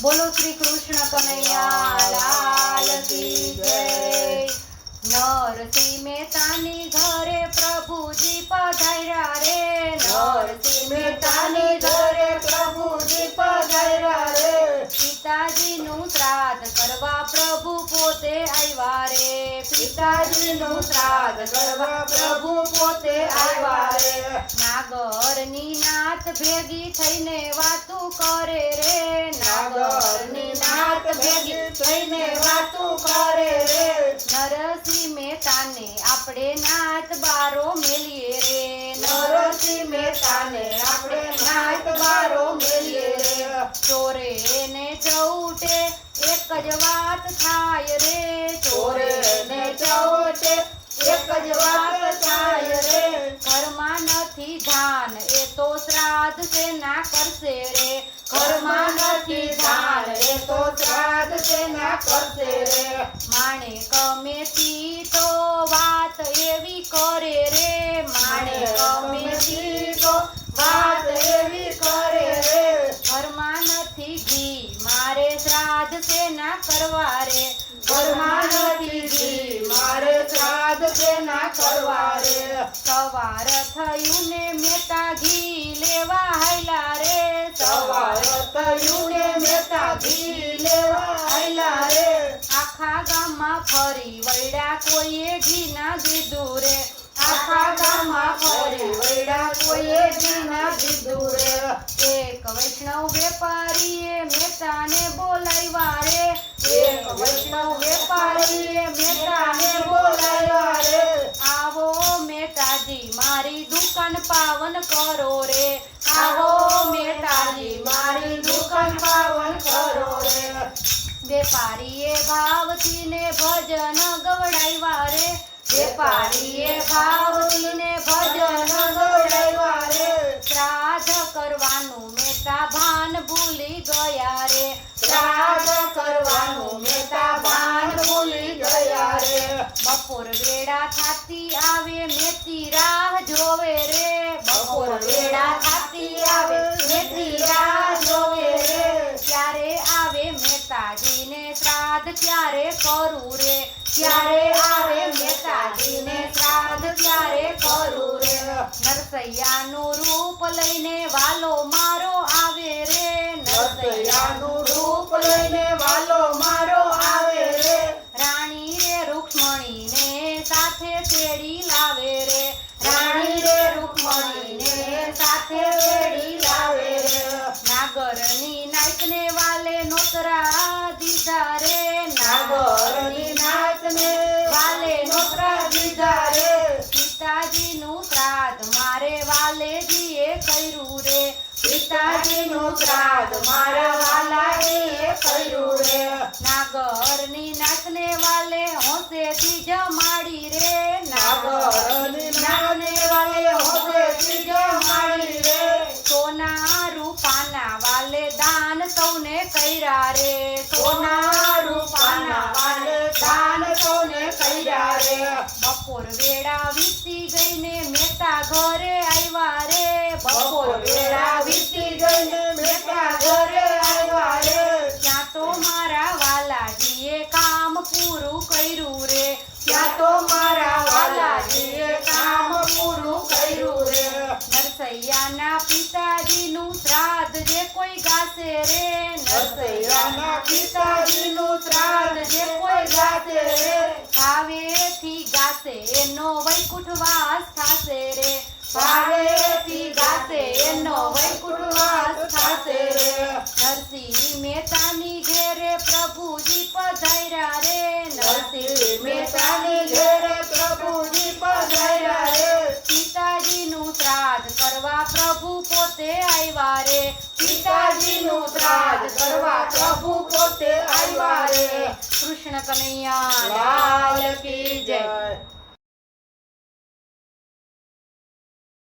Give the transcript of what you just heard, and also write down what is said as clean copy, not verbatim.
बोलो श्री कृष्ण कन्हैया लाल की जय। नरसिंह मेहतानी घरे प्रभुजी पधार्या रे। नरसिंह मेहतानी घरे प्रभुजी पधार्या रे। पिताजीનું શ્રાદ્ધ કરવા પ્રભુ પોતે આવ્યા રે। પિતાજીનું શ્રાદ્ધ કરવા પ્રભુ પોતે આવ્યા રે। નાગરની નાત ભેગી થઈને વાતું કરે રે। નાગરની નાત ભેગી થઈને વાતું કરે રે। નરસિંહ મહેતાને આપણે નાત બારો મેલીએ રે। નરસિંહ મહેતાને આપણે નાત બારો મેલીએ રે। ચોરે ને ચૌટે એક જ વાત થાય રે। ચોરે ને ચૌટે એક જ વાત થાય રે। ઘરમાં નથી ધાન એ તો શ્રાદ્ધ સેના કરશે રે। ઘરમાં નથી ધાન એ તો શ્રાદ્ધ સેના કરશે રે। માણેક મેથી તો વાત એવી કરે રે। માણેક મેથી તો વાત એવી કરે રે। ઘરમાં નથી ઘી મારે શ્રાદ્ધ સેના કરવા રે। ઘરમાં નથી ઘી મારે શ્રાદ્ધ સેના કરવા રે। સવાર થયું ને મહેતા ઘી લેવા હાલ્યા રે। સવાર થયું ને મહેતા ઘી લેવા હાલ્યા રે। આખા ગામમાં ફરી વળ્યા કોઈએ ઘી ના દીધું રે। આખા ગામમાં ફરી વળ્યા કોઈએ ઘી ના દીધું રે। એક વૈષ્ણવ વેપારીએ મહેતાને બોલાવ્યા રે। એક વૈષ્ણવ વેપારીએ મહેતાને બોલાવ્યા રે। આવો મહેતાજી મારી દુકાન પાવન કરો રે। આવો મહેતાજી મારી દુકાન પાવન કરો રે। વેપારીએ ભાવથી ને ભજન ગવડાવ્યા રે। વેપારીએ ભાવથી ને ભજન ગવડાવ્યા રે। શ્રાદ્ધ કરવાનું મહેતા ભાન ભૂલી ગયા રે। શ્રાદ્ધ કરવાનું મહેતા ભાન ભૂલી ગયા રે। બપોર વેળા થાતી આવે મેથી રાહ જોવે રે। બપોર વેળા થાતી આવે મેથી રાહ જોવે રે। ત્યારે આવે મહેતાજીને શ્રાદ્ધ ક્યારે કરું રે। ત્યારે આવે મહેતાજીને શ્રાદ્ધ ક્યારે કરું રે। નરસૈયાનું રૂપ લઈને વાલો મારો આવે રે। નરસૈયાનું રૂપ લઈને વાલો મારો આવે રે। રાણી રે રૂક્ષ્મણીને સાથે તેડી લાવે રે। રાણી રે રૂક્ષ્મણીને સાથે તેડી લાવે રે। નાગરની નાતને વાલે નોતરા દીધા રે। નાગરની નાતને વાલે નોતરા દીધા રે। પિતાજીનું શ્રાદ્ધ મારે વાલેજીએ કર્યું રે। પિતાજીનું શ્રાદ્ધ મારા વાલાજીએ કર્યું રે। નાગરની નાતને વાલે હોંશેથી જમાડી રે। નાગરની નાતને વાલે હોંશેથી જમાડી રે। સોના રૂપાના વાલે દાન સૌને કર્યા રે। સોના રૂપાના વાલે દાન સૌને કર્યા રે। બપોર વેળા વીતી ગઈને મહેતા ઘરે આવ્યા રે। બપોર વેળા વીતી ગઈને મહેતા ઘરે આવ્યા રે। ત્યાં તો મારા વાલાજીએ કામ પૂરું કર્યું રે। ત્યાં તો મારા વાલાજીએ કામ પૂરું કર્યું રે। નરસૈયાના પિતાજીનું શ્રાદ્ધ જે કોઈ ગાશે રે। નરસૈયાના પિતાજીનું શ્રાદ્ધ જે કોઈ ગાશે રે। ભાવેથી ગાશે એનો વૈકુંઠવાસ થાશે રે। ભાવેથી ગાશે એનો વૈકુંઠવાસ થાશે રે। નરસિંહ મહેતાની ઘેરે પ્રભુજી પધાર્યા રે। નરસિંહ મહેતાની ઘેરે પ્રભુજી પધાર્યા રે। પિતાજીનું શ્રાદ્ધ કરવા પ્રભુ પોતે આવ્યા રે। પિતાજીનું શ્રાદ્ધ કરવા પ્રભુ પોતે આવ્યા રે। કૃષ્ણ કનૈયા લાલ કી જય।